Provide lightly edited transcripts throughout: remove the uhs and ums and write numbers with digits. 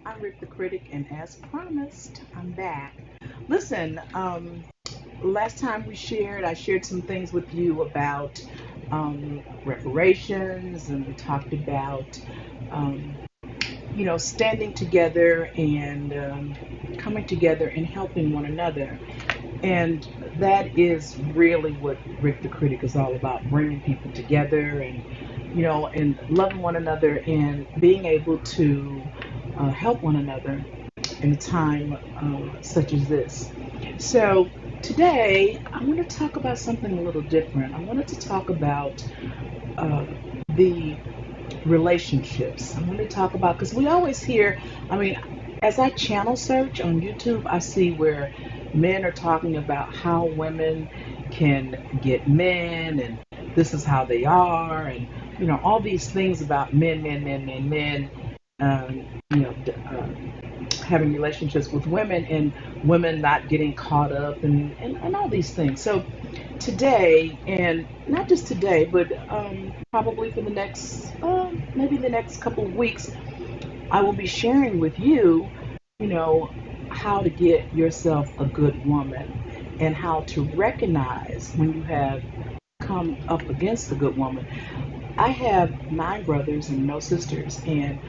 I'm Rick the Critic, and as promised, I'm back. Listen, last time I shared some things with you about reparations, and we talked about, um, standing together and coming together and helping one another. And that is really what Rick the Critic is all about, bringing people together and loving one another and being able to help one another in a time such as this. So today I want to talk about something a little different. I wanted to talk about uh, the relationships. I want to talk about because we always hear, I mean, as I channel search on YouTube, I see where men are talking about how women can get men and this is how they are and all these things about men having relationships with women and women not getting caught up and all these things. So today, and not just today, but probably for the next, maybe the next couple of weeks, I will be sharing with you, you know, how to get yourself a good woman and how to recognize when you have come up against a good woman. I have 9 brothers and no sisters, and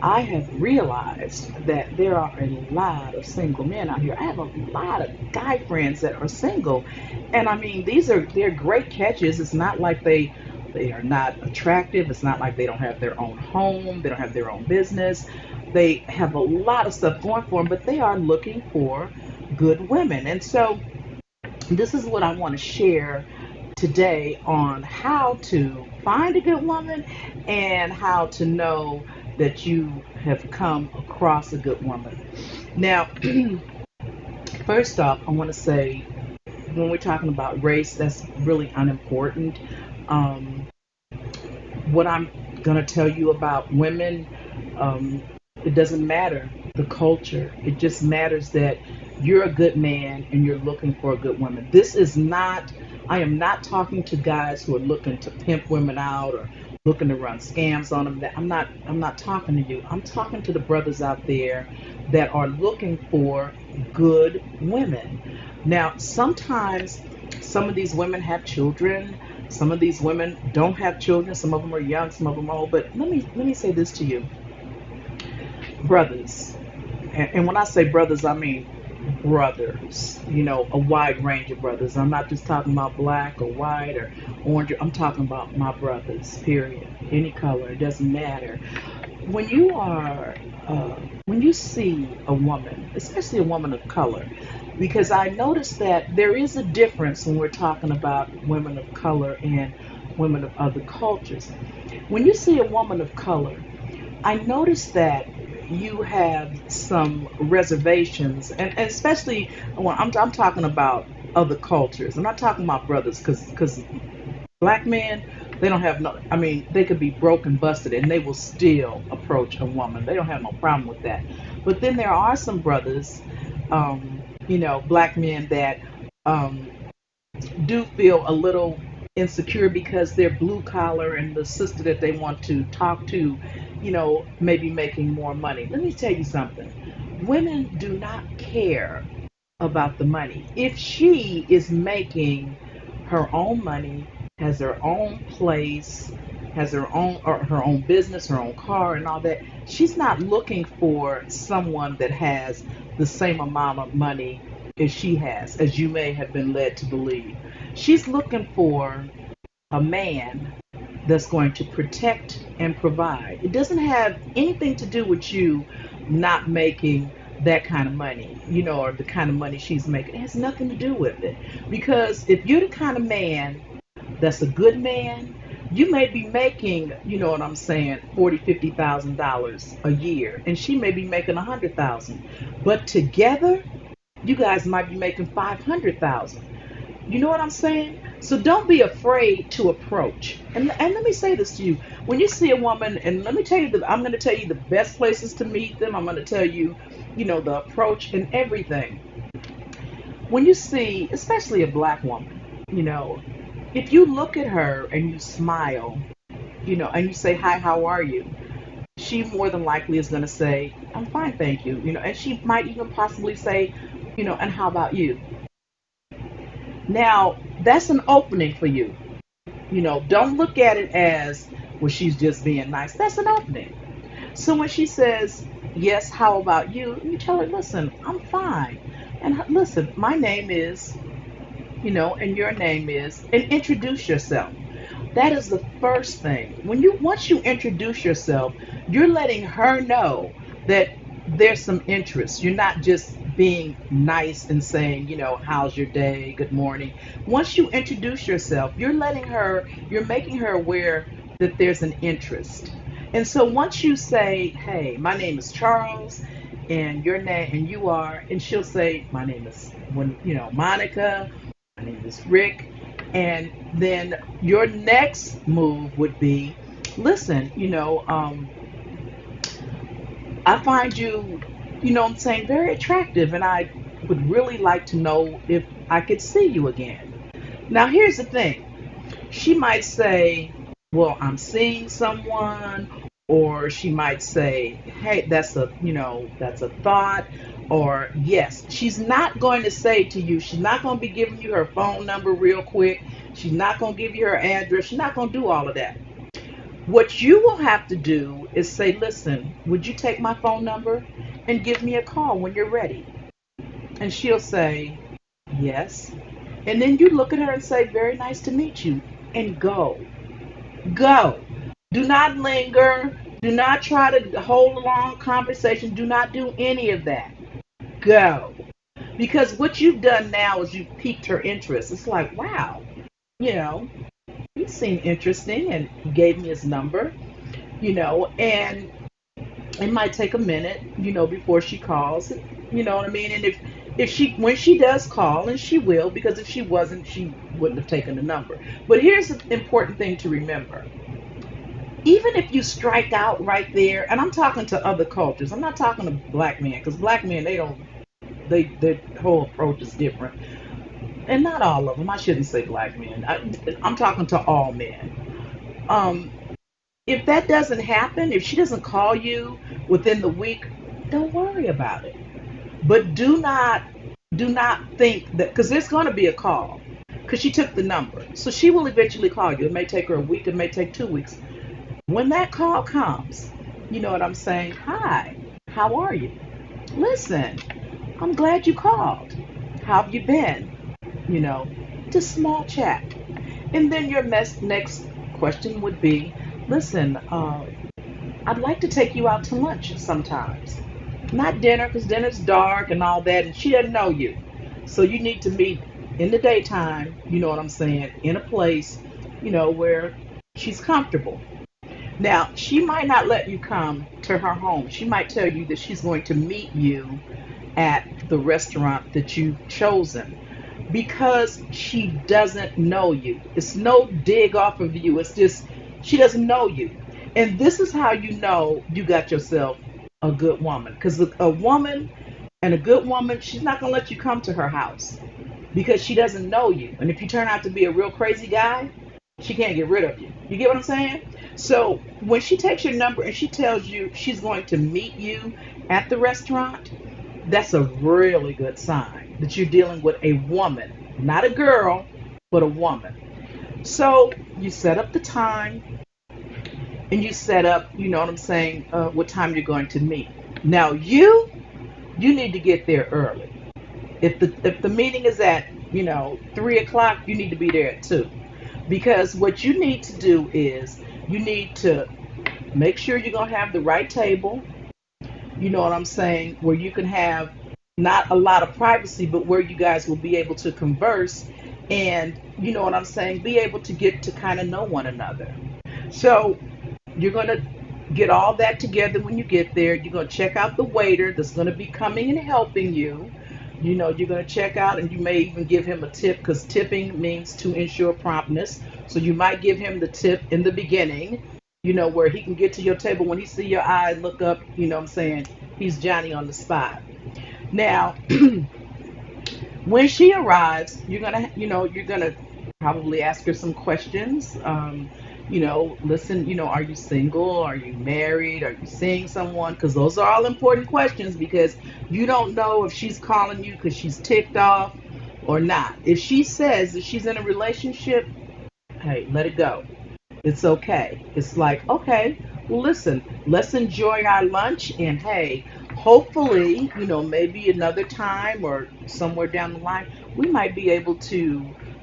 I have realized that there are a lot of single men out here. I have a lot of guy friends that are single, and I mean they're great catches. It's not like they are not attractive. It's not like they don't have their own home. They don't have their own business. They have a lot of stuff going for them, but they are looking for good women. And so this is what I want to share today on how to find a good woman and how to know that you have come across a good woman. Now, first off, I want to say when we're talking about race, that's really unimportant. Um, what I'm going to tell you about women, um, it doesn't matter the culture. It just matters that you're a good man and you're looking for a good woman. This is not, I am not talking to guys who are looking to pimp women out or looking to run scams on them. I'm not talking to you. I'm talking to the brothers out there that are looking for good women. Now, sometimes some of these women have children. Some of these women don't have children. Some of them are young, some of them are old. But let me say this to you, brothers. And when I say brothers, I mean brothers. A wide range of brothers. I'm not just talking about black or white or orange. I'm talking about my brothers. Period. Any color. It doesn't matter. When you are, when you see a woman, especially a woman of color, because I noticed that there is a difference when we're talking about women of color and women of other cultures. When you see a woman of color, I noticed that you have some reservations, and especially when I'm talking about other cultures. I'm not talking about brothers, because black men, they don't have no. I mean, they could be broke and busted, and they will still approach a woman. They don't have no problem with that. But then there are some brothers, black men that um, do feel a little insecure because they're blue collar and the sister that they want to talk to, maybe making more money. Let me tell you something. Women do not care about the money. If she is making her own money, has her own place, has her own business, her own car and all that, she's not looking for someone that has the same amount of money as she has, as you may have been led to believe. She's looking for a man that's going to protect and provide. It doesn't have anything to do with you not making that kind of money, or the kind of money she's making. It has nothing to do with it. Because if you're the kind of man that's a good man, you may be making, you know what I'm saying, 40, $50,000 a year, and she may be making 100,000. But together, you guys might be making 500,000. You know what I'm saying? So don't be afraid to approach. And let me say this to you. When you see a woman, and let me tell you, I'm going to tell you the best places to meet them. I'm going to tell you, the approach and everything. When you see, especially a black woman, if you look at her and you smile, and you say, hi, how are you? she more than likely is going to say, I'm fine, thank you. And she might even possibly say, and how about you? Now, that's an opening for you. Don't look at it as, well, she's just being nice. That's an opening. So when she says, yes, how about you? You tell her, listen, I'm fine. And listen, my name is, and your name is, and introduce yourself. That is the first thing. Once you introduce yourself, you're letting her know that there's some interest. You're not just being nice and saying, how's your day, good morning. Once you introduce yourself, you're making her aware that there's an interest. And so once you say, hey, my name is Charles, and your name, and you are, and she'll say, my name is, Monica, my name is Rick. And then your next move would be, listen, I find you, what I'm saying, very attractive, and I would really like to know if I could see you again. Now, here's the thing. She might say, well, I'm seeing someone, or she might say, hey, that's a thought, or yes. She's not going to say to you, she's not going to be giving you her phone number real quick. She's not going to give you her address. She's not going to do all of that. What you will have to do is say, listen, would you take my phone number and give me a call when you're ready? And she'll say, yes. And then you look at her and say, very nice to meet you, and go. Go. Do not linger. Do not try to hold a long conversation. Do not do any of that. Go. Because what you've done now is you've piqued her interest. It's like, wow, you know, he seemed interesting and he gave me his number, and it might take a minute, before she calls, you know what I mean? And when she does call, and she will, because if she wasn't, she wouldn't have taken the number. But here's the important thing to remember. Even if you strike out right there, and I'm talking to other cultures, I'm not talking to black men, because black men, their whole approach is different. And not all of them, I shouldn't say black men. I'm talking to all men. Um, if that doesn't happen, if she doesn't call you within the week, don't worry about it. But do not think that, because there's going to be a call, because she took the number, so she will eventually call you. It may take her a week, it may take 2 weeks. When that call comes, you know what I'm saying? Hi, how are you? Listen, I'm glad you called. How have you been? You know, just small chat. And then your next question would be, listen, I'd like to take you out to lunch sometimes. Not dinner, because dinner's dark and all that, and she doesn't know you. So you need to meet in the daytime, you know what I'm saying, in a place, where she's comfortable. Now, she might not let you come to her home. She might tell you that she's going to meet you at the restaurant that you've chosen, because she doesn't know you. It's no dig off of you. It's just she doesn't know you. And this is how you know you got yourself a good woman. Because a woman and a good woman, she's not going to let you come to her house because she doesn't know you. And if you turn out to be a real crazy guy, she can't get rid of you. You get what I'm saying? So when she takes your number and she tells you she's going to meet you at the restaurant, that's a really good sign that you're dealing with a woman, not a girl, but a woman. So you set up the time, and you set up, you know what I'm saying, what time you're going to meet. Now you need to get there early. If the meeting is at 3 o'clock, you need to be there at 2, because what you need to do is you need to make sure you're gonna have the right table. You know what I'm saying, where you can have not a lot of privacy, but where you guys will be able to converse, and you know what I'm saying, be able to get to kind of know one another. So you're going to get all that together when you get there. You're going to check out the waiter that's going to be coming and helping you. You're going to check out, and you may even give him a tip, because tipping means to ensure promptness. So you might give him the tip in the beginning, where he can get to your table. When he see your eye look up, what I'm saying, he's Johnny on the spot. Now, when she arrives, you're gonna probably ask her some questions. Listen, are you single? Are you married? Are you seeing someone? Because those are all important questions, because you don't know if she's calling you because she's ticked off or not. If she says that she's in a relationship, hey, let it go. It's okay. It's like, okay, well, listen, let's enjoy our lunch, and hey, hopefully, maybe another time or somewhere down the line, we might be able to,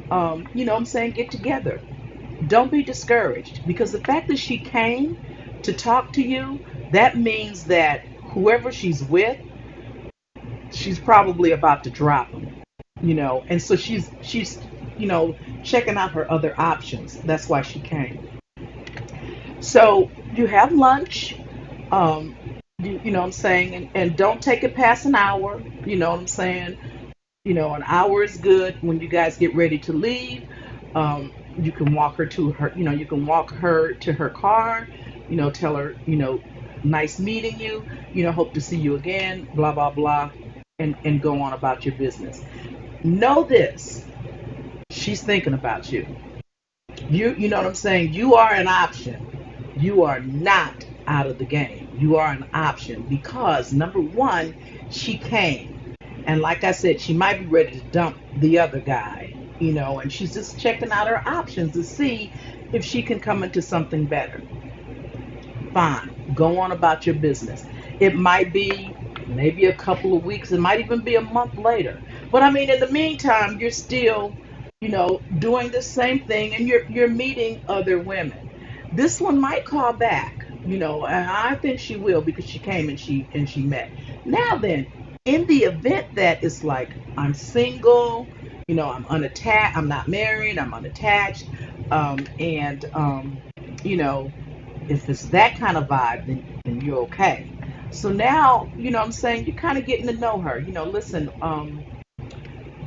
what I'm saying, get together. Don't be discouraged, because the fact that she came to talk to you, that means that whoever she's with, she's probably about to drop him, and so she's you know checking out her other options. That's why she came. So you have lunch, um, you know what I'm saying, and don't take it past an hour. You know what I'm saying. An hour is good. When you guys get ready to leave, you can walk her to her. You can walk her to her car. Tell her, nice meeting you. Hope to see you again. Blah blah blah, and go on about your business. Know this: she's thinking about you. You know what I'm saying? You are an option. You are not out of the game. You are an option because number one, she came. And like I said, she might be ready to dump the other guy, and she's just checking out her options to see if she can come into something better. Fine. Go on about your business. It might be maybe a couple of weeks, it might even be a month later. But I mean, in the meantime, you're still, doing the same thing, and you're meeting other women. This one might call back, and I think she will, because she came and she met. Now then, in the event that it's like I'm single, I'm unattached, I'm not married, I'm unattached, and you know, if it's that kind of vibe, then you're okay. So now, I'm saying, you're kind of getting to know her. Listen,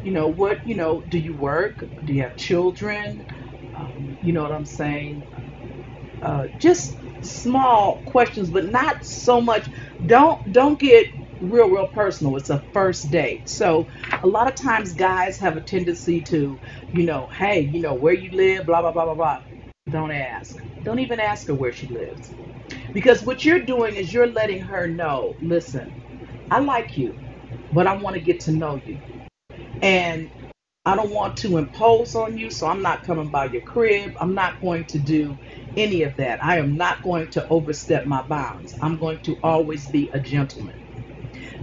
what, do you work? Do you have children? You know what I'm saying? Just small questions, but not so much. Don't get real personal. It's a first date. So a lot of times guys have a tendency to, hey, where you live, blah blah blah blah blah. Don't ask. Don't even ask her where she lives. Because what you're doing is you're letting her know, listen, I like you, but I want to get to know you. And I don't want to impose on you, so I'm not coming by your crib. I'm not going to do any of that. I am not going to overstep my bounds. I'm going to always be a gentleman.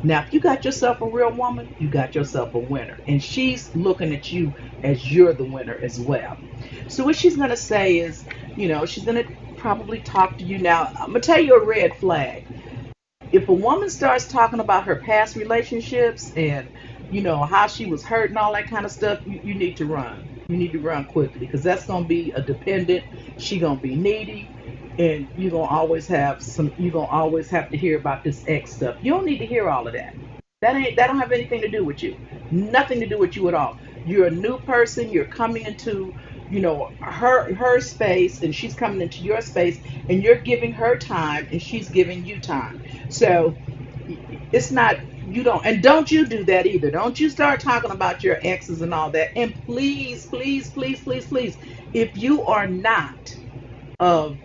Now, if you got yourself a real woman, you got yourself a winner. And she's looking at you as you're the winner as well. So what she's going to say is, she's going to probably talk to you. Now, I'm going to tell you a red flag. If a woman starts talking about her past relationships and, how she was hurt and all that kind of stuff, you need to run. You need to run quickly, because that's going to be a dependent. She going to be needy. And you're gonna always have to hear about this ex stuff. You don't need to hear all of that. That don't have anything to do with you. Nothing to do with you at all. You're a new person. You're coming into, her space, and she's coming into your space, and you're giving her time, and she's giving you time. So it's not, don't you do that either. Don't you start talking about your exes and all that. And please, please, please, please, please, if you are not of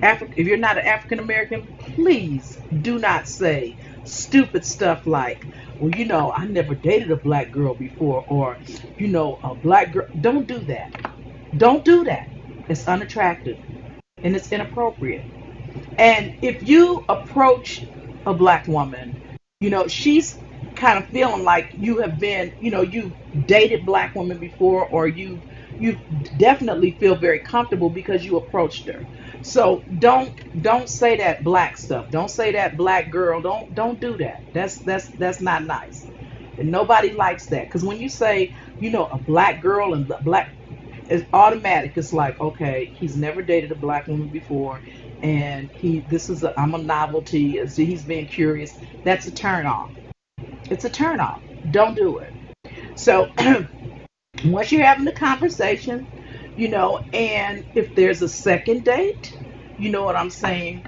if you're not an African American, please do not say stupid stuff like, well, I never dated a black girl before, or, a black girl. Don't do that. Don't do that. It's unattractive and it's inappropriate. And if you approach a black woman, she's kind of feeling like you have been, you've dated black women before, or you definitely feel very comfortable because you approached her. So don't say that black stuff. Don't say that black girl. Don't do that. That's not nice. And nobody likes that, because when you say, a black girl and black, it's automatic. It's like, okay, he's never dated a black woman before, and I'm a novelty. He's being curious. That's a turn off. It's a turn off. Don't do it. So once you're having the conversation, and if there's a second date, you know what I'm saying,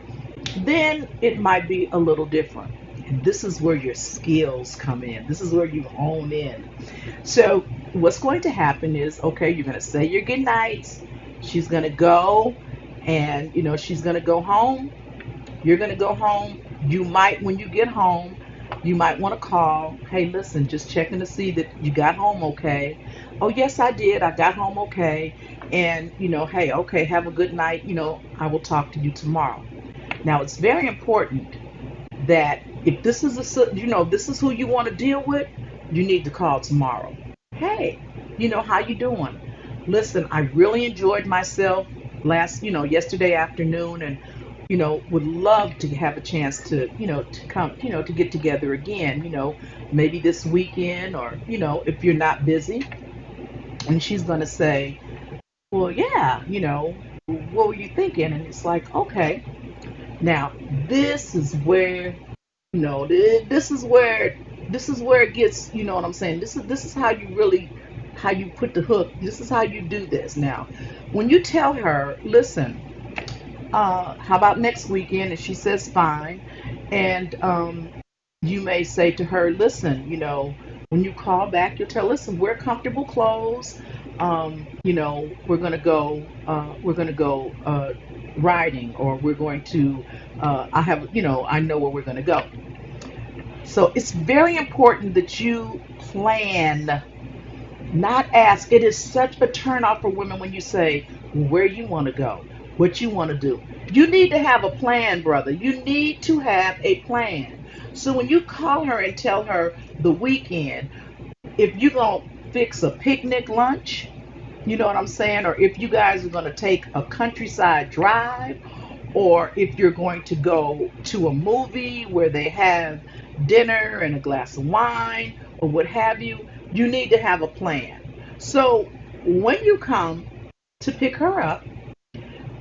then it might be a little different. And this is where your skills come in. This is where you hone in. So what's going to happen is, okay, you're going to say your good nights. She's going to go, And she's going to go home. You're going to go home. You might, when you get home, you might want to call. Hey, listen, just checking to see that you got home okay. Oh, yes, I did. I got home okay. And, hey, okay, have a good night. I will talk to you tomorrow. Now, it's very important that if this is this is who you want to deal with, you need to call tomorrow. Hey, how you doing? Listen, I really enjoyed myself yesterday afternoon, and would love to have a chance to to come to get together again, maybe this weekend, or if you're not busy. And she's going to say, well, yeah, what were you thinking? And it's like, okay, now this is where this is where it gets, what I'm saying. This is how you really, how you put the hook. This is how you do this. Now, when you tell her, listen, how about next weekend? And she says fine. And you may say to her, listen, when you call back, you'll tell, listen, wear comfortable clothes. We're gonna go riding, or we're going to I know where we're gonna go. So it's very important that you plan, not ask. It is such a turn off for women when you say where you want to go, what you want to do. You need to have a plan, brother. You need to have a plan. So when you call her and tell her the weekend, if you're going to fix a picnic lunch, you know what I'm saying? Or if you guys are going to take a countryside drive, or if you're going to go to a movie where they have dinner and a glass of wine, or what have you, you need to have a plan. So when you come to pick her up,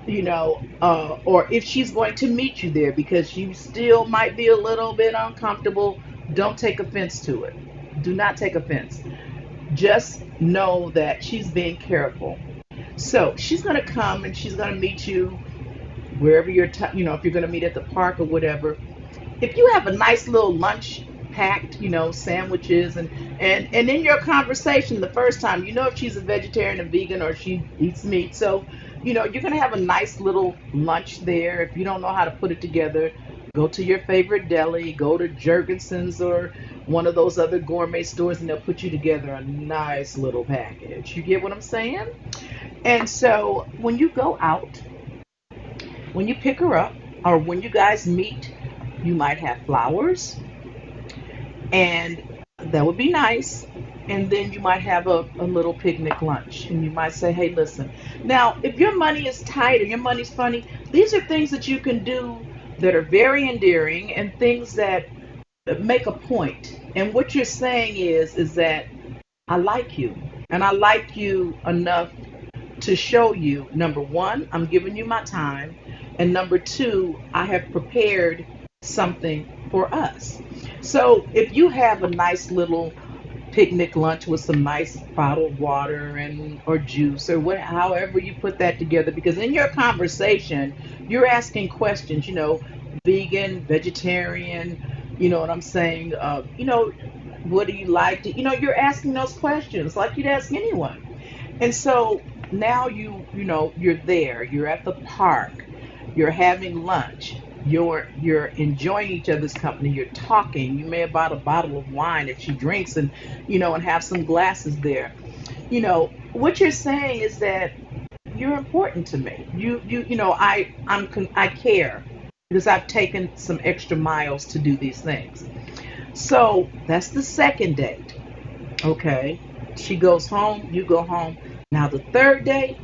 or if she's going to meet you there, because you still might be a little bit uncomfortable, don't take offense to it. Do not take offense. Just know that she's being careful. So she's going to come and she's going to meet you wherever if you're going to meet at the park or whatever. If you have a nice little lunch packed, sandwiches, and in your conversation the first time, if she's a vegetarian or vegan, or she eats meat. So, you're going to have a nice little lunch there. If you don't know how to put it together, go to your favorite deli, go to Jurgensen's or one of those other gourmet stores, and they'll put you together a nice little package. You get what I'm saying? And so when you go out, when you pick her up, or when you guys meet, you might have flowers, and that would be nice. And then you might have a little picnic lunch, and you might say, hey, listen. Now, if your money is tight or your money's funny, these are things that you can do that are very endearing, and things that make a point. And what you're saying is that I like you, and I like you enough to show you, number one, I'm giving you my time, and number two, I have prepared something for us. So if you have a nice little picnic lunch with some nice bottled water and or juice, or however you put that together, because in your conversation you're asking questions, vegan, vegetarian, you know what I'm saying, what do you like to, you're asking those questions like you'd ask anyone. And so now you're there, you're at the park, you're having lunch, you're enjoying each other's company, you're talking, you may have bought a bottle of wine that she drinks, and and have some glasses there. What you're saying is that you're important to me. I care, because I've taken some extra miles to do these things. So that's the second date. Okay, she goes home, you go home. Now the third date,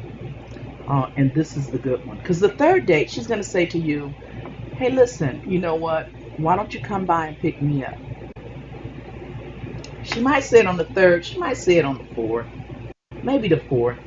and this is the good one, because the third date, she's going to say to you, hey, listen, you know what? Why don't you come by and pick me up? She might say it on the third. She might say it on the fourth. Maybe the fourth.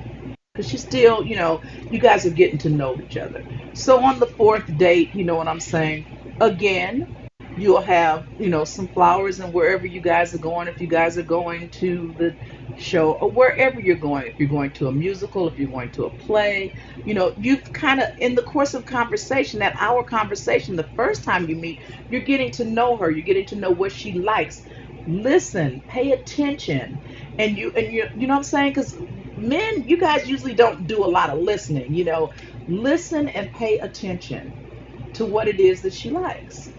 Because she's still, you guys are getting to know each other. So on the fourth date, you know what I'm saying? Again, you'll have, some flowers, and wherever you guys are going, if you guys are going to the show, or wherever you're going, if you're going to a musical, if you're going to a play, you've kind of, in the course of conversation, that hour conversation, the first time you meet, you're getting to know her, you're getting to know what she likes. Listen, pay attention. And you know what I'm saying? Because men, you guys usually don't do a lot of listening. Listen and pay attention to what it is that she likes.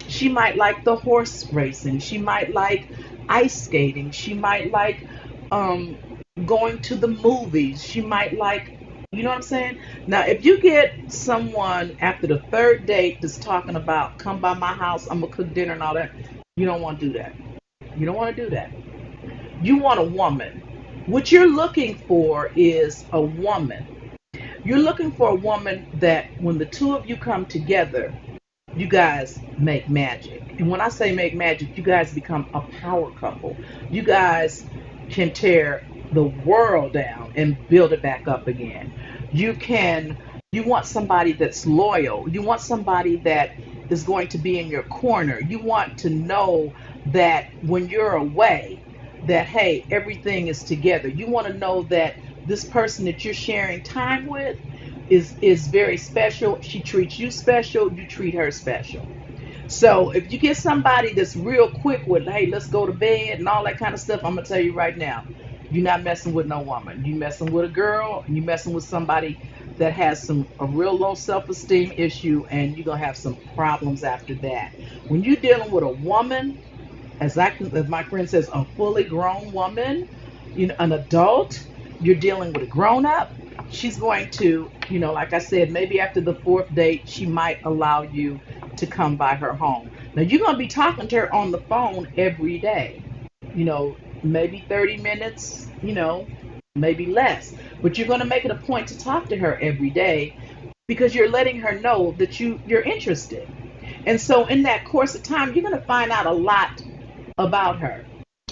She might like the horse racing. She might like ice skating. She might like um, going to the movies. She might like, you know what I'm saying? Now, if you get someone after the third date that's talking about, come by my house, I'm going to cook dinner and all that, you don't want to do that. You don't want to do that. You want a woman. What you're looking for is a woman. You're looking for a woman that when the two of you come together, you guys make magic. And when I say make magic, you guys become a power couple. You guys can tear the world down and build it back up again. You can, you want somebody that's loyal. You want somebody that is going to be in your corner. You want to know that when you're away, that hey, everything is together. You want to know that this person that you're sharing time with is very special. She treats you special, you treat her special. So if you get somebody that's real quick with, hey, let's go to bed and all that kind of stuff, I'm gonna tell you right now, you're not messing with no woman. You messing with a girl, and you messing with somebody that has some a real low self-esteem issue, and you're gonna have some problems after that. When you're dealing with a woman, as my friend says, a fully grown woman, you know, an adult, you're dealing with a grown up. She's going to, you know, like I said, maybe after the fourth date, she might allow you to come by her home. Now, you're going to be talking to her on the phone every day, you know, maybe 30 minutes, you know, maybe less. But you're going to make it a point to talk to her every day because you're letting her know that you're interested. And so in that course of time, you're going to find out a lot about her.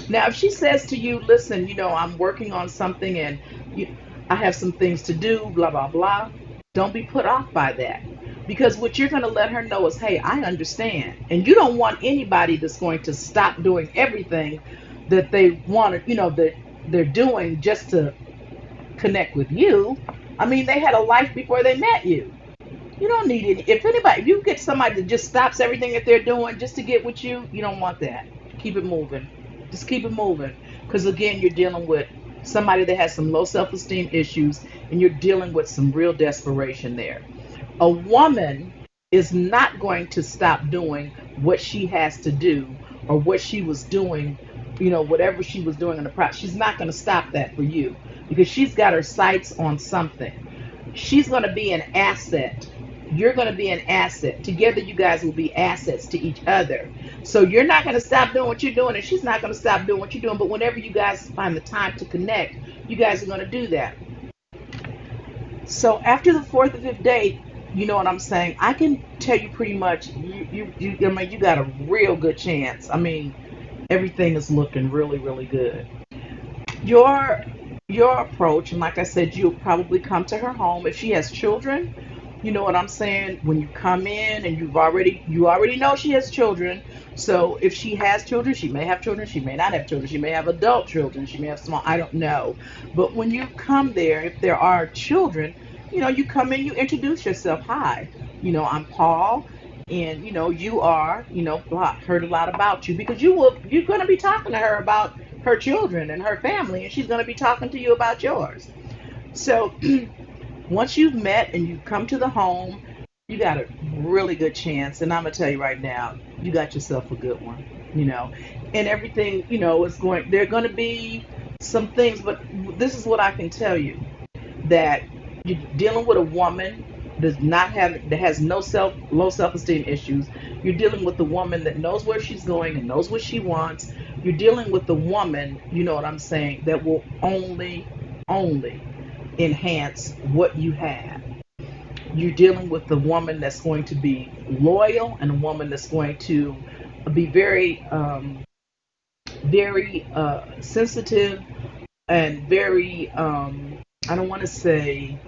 Now, if she says to you, listen, you know, I'm working on something and you, I have some things to do, blah, blah, blah, don't be put off by that. Because what you're going to let her know is, hey, I understand. And you don't want anybody that's going to stop doing everything that they want to, you know, that they're doing just to connect with you. I mean, they had a life before they met you. You don't need any. If anybody, if you get somebody that just stops everything that they're doing just to get with you, you don't want that. Keep it moving. Just keep it moving. Because again, you're dealing with somebody that has some low self-esteem issues, and you're dealing with some real desperation there. A woman is not going to stop doing what she has to do or what she was doing, you know, whatever she was doing in the process. She's not going to stop that for you because she's got her sights on something. She's going to be an asset. You're going to be an asset. Together, you guys will be assets to each other. So you're not going to stop doing what you're doing, and she's not going to stop doing what you're doing. But whenever you guys find the time to connect, you guys are going to do that. So after the fourth or fifth date, you know what I'm saying? I can tell you pretty much. I mean, you got a real good chance. I mean, everything is looking really, really good. Your your approach, and like I said, you'll probably come to her home if she has children. You know what I'm saying? When you come in and you already know she has children. So if she has children, she may have children, she may not have children, she may have adult children, she may have small, I don't know. But when you come there, if there are children, you know, you come in, you introduce yourself. Hi, you know, I'm Paul, and you know, you are, you know, heard a lot about you because you're going to be talking to her about her children and her family, and she's going to be talking to you about yours. So once you've met and you come to the home, you got a really good chance. And I'm gonna tell you right now, you got yourself a good one. You know, and everything, you know, is going. There are going to be some things, but this is what I can tell you: that you're dealing with a woman that has no low self esteem issues. You're dealing with a woman that knows where she's going and knows what she wants. You're dealing with a woman, you know what I'm saying, that will only enhance what you have. You're dealing with a woman that's going to be loyal and a woman that's going to be very sensitive and very, I don't want to say,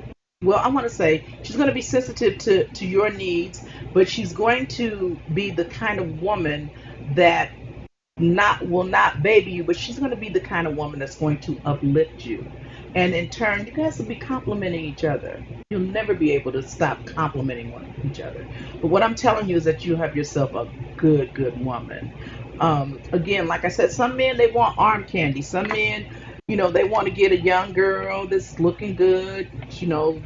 well, I want to say she's going to be sensitive to your needs, but she's going to be the kind of woman that not will not baby you, but she's going to be the kind of woman that's going to uplift you. And in turn, you guys will be complimenting each other. You'll never be able to stop complimenting each other. But what I'm telling you is that you have yourself a good woman. Again, like I said, some men, they want arm candy. Some men, you know, they want to get a young girl that's looking good, you know,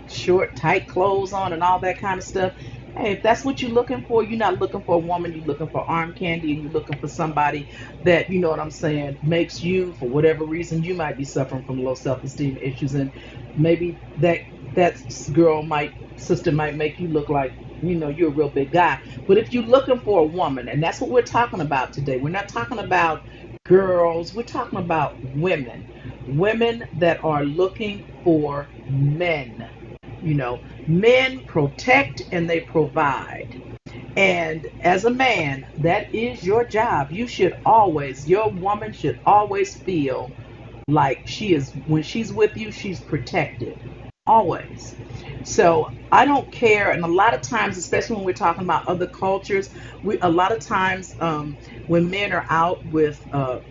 short, tight clothes on and all that kind of stuff. Hey, if that's what you're looking for, you're not looking for a woman, you're looking for arm candy, and you're looking for somebody that, you know what I'm saying, makes you, for whatever reason, you might be suffering from low self-esteem issues, and maybe that girl might, sister might make you look like, you know, you're a real big guy. But if you're looking for a woman, and that's what we're talking about today, we're not talking about girls, we're talking about women. Women that are looking for men. You know, men protect and they provide. And as a man, that is your job. You should always, your woman should always feel like she is, when she's with you, she's protected. Always. So I don't care. And a lot of times, especially when we're talking about other cultures, a lot of times when men are out with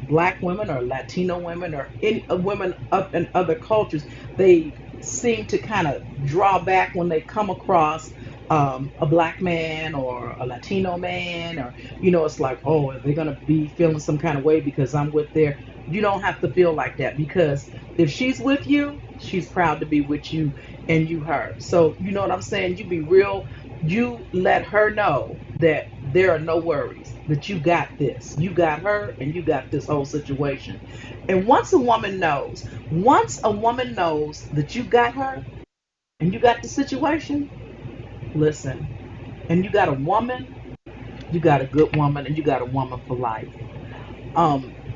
black women or Latino women or women up in other cultures, they seem to kind of draw back when they come across a black man or a Latino man, or, you know, it's like, oh, they're going to be feeling some kind of way because I'm with their. You don't have to feel like that, because if she's with you, she's proud to be with you, and you her. So, you know what I'm saying? You be real. You let her know that there are no worries, that you got this. You got her, and you got this whole situation. And once a woman knows that you got her and you got the situation, listen, and you got a woman, you got a good woman, and you got a woman for life.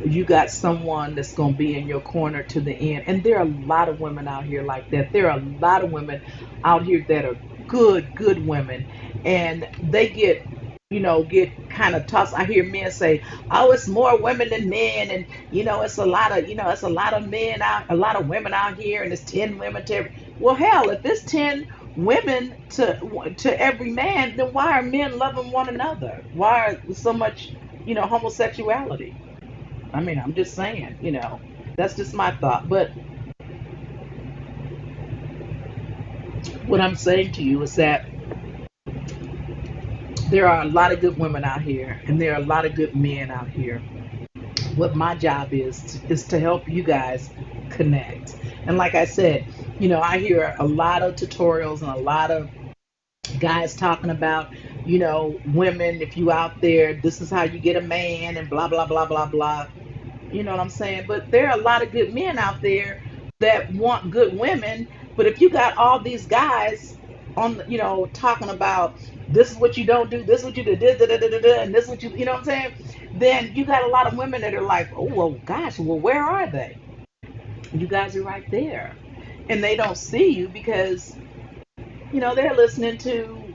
You got someone that's going to be in your corner to the end. And there are a lot of women out here like that. There are a lot of women out here that are good women, and they get, you know, get kind of tossed. I hear men say, oh, it's more women than men, and, you know, it's a lot of, you know, it's a lot of men out, a lot of women out here, and it's 10 women to every. Well, hell, if it's 10 women to every man, then why are men loving one another? Why are so much, you know, homosexuality? I mean, I'm just saying, you know, that's just my thought. But what I'm saying to you is that there are a lot of good women out here, and there are a lot of good men out here. What my job is to help you guys connect. And like I said, you know, I hear a lot of tutorials and a lot of guys talking about, you know, women, if you out there, this is how you get a man, and blah blah blah blah blah. You know what I'm saying? But there are a lot of good men out there that want good women. But if you got all these guys on, you know, talking about this is what you don't do, this is what you do, and this is what you know what I'm saying? Then you got a lot of women that are like, oh, well, gosh, well, where are they? You guys are right there. And they don't see you because, you know, they're listening to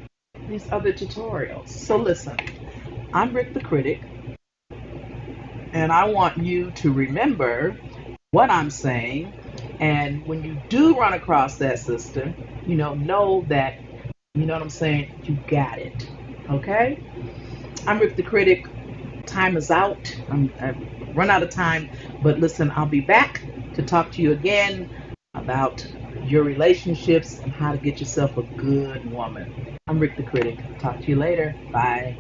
these other tutorials. So listen, I'm Rick the Critic, and I want you to remember what I'm saying. And when you do run across that sister, you know that, you know what I'm saying, you got it. Okay? I'm Rick the Critic. Time is out. I've run out of time. But listen, I'll be back to talk to you again about your relationships and how to get yourself a good woman. I'm Rick the Critic. Talk to you later. Bye.